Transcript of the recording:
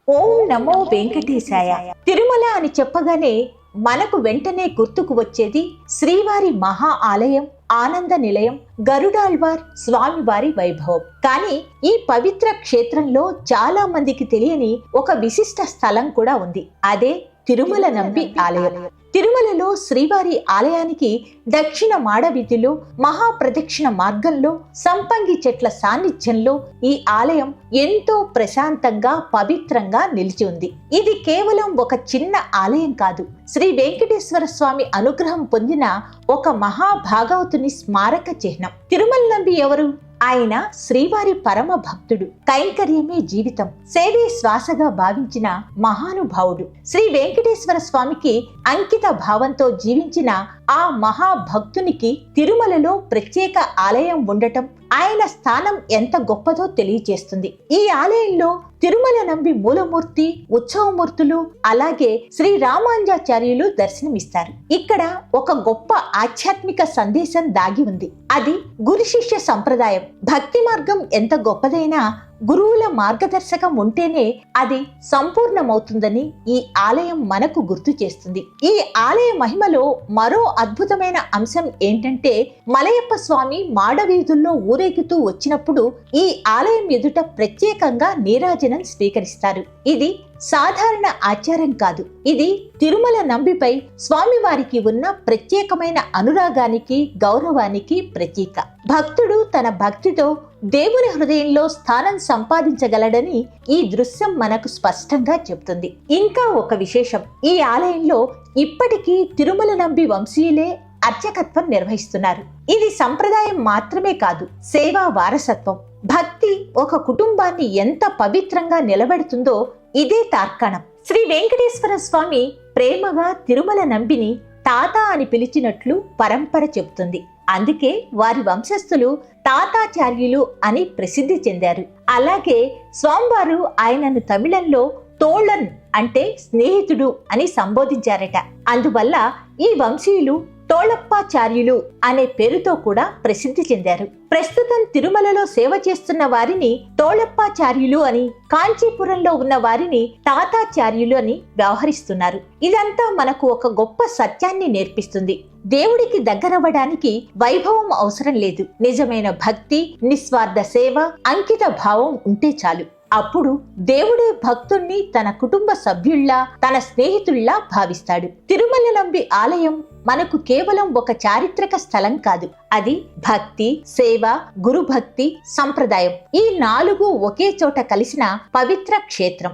ఓం నమో వెంకటేశాయ. తిరుమల అని చెప్పగానే మనకు వెంటనే గుర్తుకు వచ్చేది శ్రీవారి మహా ఆలయం, ఆనంద నిలయం, గరుడాళ్వార్ స్వామివారి వైభవం. కానీ ఈ పవిత్ర క్షేత్రంలో చాలా మందికి తెలియని ఒక విశిష్ట స్థలం కూడా ఉంది. అదే తిరుమల నంబి ఆలయం. తిరుమలలో శ్రీవారి ఆలయానికి దక్షిణ మాడవీధిలో మహాప్రదక్షిణ మార్గంలో సంపంగి చెట్ల సాన్నిధ్యంలో ఈ ఆలయం ఎంతో ప్రశాంతంగా పవిత్రంగా నిలిచి ఉంది. ఇది కేవలం ఒక చిన్న ఆలయం కాదు, శ్రీ వెంకటేశ్వర స్వామి అనుగ్రహం పొందిన ఒక మహాభాగవతుని స్మారక చిహ్నం. తిరుమల నంబి ఎవరు? ఆయన శ్రీవారి పరమ భక్తుడు, కైంకర్యమే జీవితం, సేవే శ్వాసగా భావించిన మహానుభావుడు. శ్రీ వెంకటేశ్వర స్వామికి అంకిత భావంతో జీవించిన ఆ మహాభక్తునికి తిరుమలలో ప్రత్యేక ఆలయం ఉండటం ఆయన స్థానం ఎంత గొప్పదో తెలియజేస్తుంది. ఈ ఆలయంలో తిరుమల నంబి మూలమూర్తి, ఉత్సవమూర్తులు, అలాగే శ్రీ రామానుజాచార్యులు దర్శనమిస్తారు. ఇక్కడ ఒక గొప్ప ఆధ్యాత్మిక సందేశం దాగి ఉంది. అది గురు శిష్య సంప్రదాయం. భక్తి మార్గం ఎంత గొప్పదైనా గురువుల మార్గదర్శకం ఉంటేనే అది సంపూర్ణమవుతుందని ఈ ఆలయం మనకు గుర్తు చేస్తుంది. ఈ ఆలయ మహిమలో మరో అద్భుతమైన అంశం ఏంటంటే, మలయప్ప స్వామి మాడవీధుల్లో ఊరేగుతూ వచ్చినప్పుడు ఈ ఆలయం ఎదుట ప్రత్యేకంగా నీరాజనం స్వీకరిస్తారు. ఇది సాధారణ ఆచారం కాదు. ఇది తిరుమల నంబిపై స్వామివారికి ఉన్న ప్రత్యేకమైన అనురాగానికి, గౌరవానికి ప్రతీక. భక్తుడు తన భక్తితో దేవుని హృదయంలో స్థానం సంపాదించగలడని ఈ దృశ్యం మనకు స్పష్టంగా చెబుతుంది. ఇంకా ఒక విశేషం, ఈ ఆలయంలో ఇప్పటికీ తిరుమల నంబి వంశీయులే అర్చకత్వం నిర్వహిస్తున్నారు. ఇది సంప్రదాయం మాత్రమే కాదు, సేవా వారసత్వం. భక్తి ఒక కుటుంబాన్ని ఎంత పవిత్రంగా నిలబెడుతుందో ఇదే తార్కాణం. శ్రీ వెంకటేశ్వర స్వామి ప్రేమగా తిరుమల నంబిని తాత అని పిలిచినట్లు పరంపర చెబుతుంది. అందుకే వారి వంశస్థులు తాతాచార్యులు అని ప్రసిద్ధి చెందారు. అలాగే స్వామివారు ఆయనను తమిళంలో తోళన్ అంటే స్నేహితుడు అని సంబోధించారట. అందువల్ల ఈ వంశీయులు తోళప్పాచార్యులు అనే పేరుతో కూడా ప్రసిద్ధి చెందారు. ప్రస్తుతం తిరుమలలో సేవ చేస్తున్న వారిని తోళప్పాచార్యులు అని, కాంచీపురంలో ఉన్న వారిని తాతాచార్యులు అని వ్యవహరిస్తున్నారు. ఇదంతా మనకు ఒక గొప్ప సత్యాన్ని నేర్పిస్తుంది. దేవుడికి దగ్గరవ్వడానికి వైభవం అవసరం లేదు. నిజమైన భక్తి, నిస్వార్థ సేవ, అంకిత భావం ఉంటే చాలు. అప్పుడు దేవుడే భక్తుణ్ణి తన కుటుంబ సభ్యుల్లా, తన స్నేహితుల్లా భావిస్తాడు. తిరుమల నంబి ఆలయం మనకు కేవలం ఒక చారిత్రక స్థలం కాదు, అది భక్తి, సేవ, గురుభక్తి, సంప్రదాయం ఈ నాలుగు ఒకే చోట కలిసిన పవిత్ర క్షేత్రం.